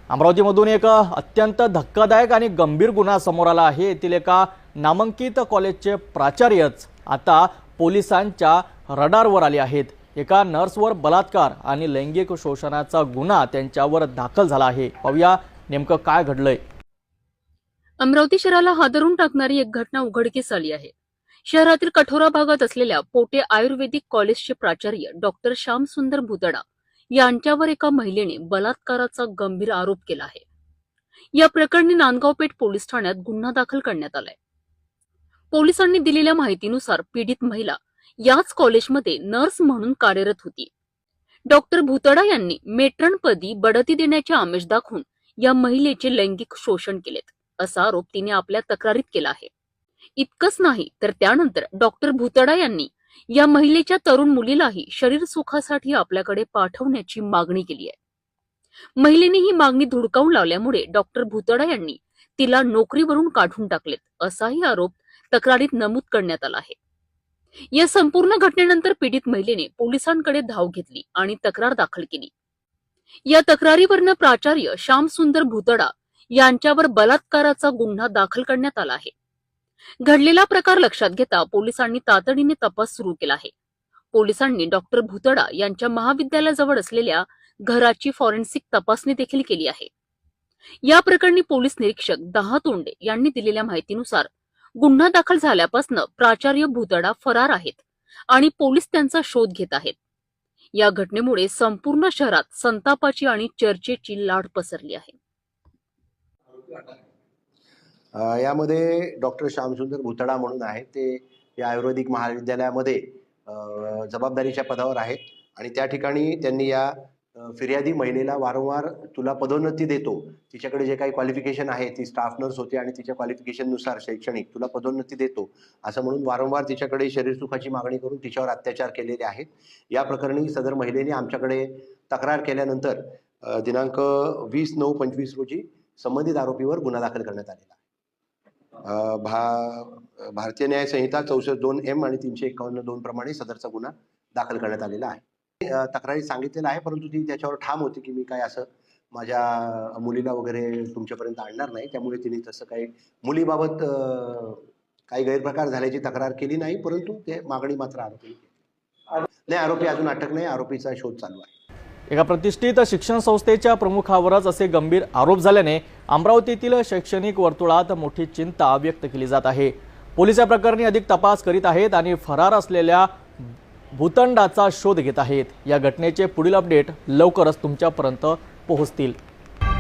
अमरावतीमधून एक अत्यंत धक्कादायक आणि गंभीर गुन्हा समोर आला आहे। येथील एका नामांकित कॉलेजचे प्राचार्यच आता पोलिसांच्या रडारवर आले आहेत। एका नर्सवर बलात्कार आणि लैंगिक शोषणाचा गुन्हा त्यांच्यावर दाखल झाला आहे। पाहूया नेमकं काय घडलंय। अमरावती शहराला हादरून टाकणारी एक घटना उघडकीस आली आहे। शहरातील कठोरा भागात असलेल्या पोटे आयुर्वेदिक कॉलेजचे प्राचार्य डॉक्टर श्यामसुंदर भुतडा यांच्यावर एका महिलेने बलात्काराचा गंभीर आरोप केला आहे। या प्रकरणी नांदगाव पेठ पोलीस ठाण्यात गुन्हा दाखल करण्यात आलाय। पोलिसांनी दिलेल्या माहितीनुसार पीडित महिला याच कॉलेजमध्ये नर्स म्हणून कार्यरत होती। डॉक्टर भुतडा यांनी मेट्रनपदी बढती देण्याचे आमिष दाखवून या महिलेचे लैंगिक शोषण केलेत, असा आरोप तिने आपल्या तक्रारीत केला आहे। इतकंच नाही तर त्यानंतर डॉक्टर भुतडा यांनी या महिलेच्या तरुण मुलीलाही शरीर सुखासाठी आपल्याकडे पाठवण्याची मागणी केली आहे। महिलेने ही मागणी धुडकावून लावल्यामुळे डॉक्टर भुतडा यांनी तिला नोकरीवरून काढून टाकलेत, असाही आरोप तक्रारीत नमूद करण्यात आला आहे। या संपूर्ण घटनेनंतर पीडित महिलेने पोलिसांकडे धाव घेतली आणि तक्रार दाखल केली। या तक्रारीवरनं प्राचार्य श्यामसुंदर भुतडा यांच्यावर बलात्काराचा गुन्हा दाखल करण्यात आला आहे। घडलेला प्रकार लक्षात घेता पोलिसांनी तातडीने तपास सुरू केला आहे। पोलिसांनी डॉक्टर भुतडा यांच्या महाविद्यालयाजवळ असलेल्या घराची फॉरेन्सिक तपासणी देखील केली आहे। या प्रकरणी पोलीस निरीक्षक दहातोंडे यांनी दिलेल्या माहितीनुसार गुन्हा दाखल झाल्यापासून प्राचार्य भुतडा फरार आहेत आणि पोलीस त्यांचा शोध घेत आहेत। या घटनेमुळे संपूर्ण शहरात संतापाची आणि चर्चेची लाट पसरली आहे। यामध्ये डॉक्टर श्यामसुंदर भुतडा म्हणून आहेत, ते या आयुर्वेदिक महाविद्यालयामध्ये जबाबदारीच्या पदावर आहेत आणि त्या ठिकाणी त्यांनी या फिर्यादी महिलेला वारंवार तुला पदोन्नती देतो, तिच्याकडे जे काही क्वालिफिकेशन आहे, ती स्टाफ नर्स होती आणि तिच्या क्वालिफिकेशननुसार शैक्षणिक तुला पदोन्नती देतो असं म्हणून वारंवार तिच्याकडे शरीर सुखाची मागणी करून तिच्यावर अत्याचार केलेले आहेत। या प्रकरणी सदर महिलेने आमच्याकडे तक्रार केल्यानंतर दिनांक 20/9/25 रोजी संबंधित आरोपीवर गुन्हा दाखल करण्यात आलेला आहे। भारतीय न्याय संहिता 64(2)M आणि 351(2) प्रमाणे सदरचा गुन्हा दाखल करण्यात आलेला आहे। तक्रारीत सांगितलेलं आहे, परंतु ती त्याच्यावर ठाम होती की मी काय असं माझ्या मुलीला वगैरे तुमच्यापर्यंत आणणार नाही, त्यामुळे तिने तसं काही मुलीबाबत काही गैरप्रकार झाल्याची तक्रार केली नाही, परंतु ते मागणी मात्र आरोपी नाही। आरोपी अजून अटक नाही, आरोपीचा शोध चालू आहे। एका प्रतिष्ठित शिक्षण संस्थेच्या प्रमुखावरच असे गंभीर आरोप झाल्याने अमरावतीतील शैक्षणिक वर्तुळात मोठी चिंता व्यक्त केली जात आहे। पोलीस या प्रकरणी अधिक तपास करीत आहेत आणि फरार असलेल्या भूतंडाचा शोध घेत आहेत। या घटनेचे पुढील अपडेट लवकरच तुमच्यापर्यंत पोहोचतील।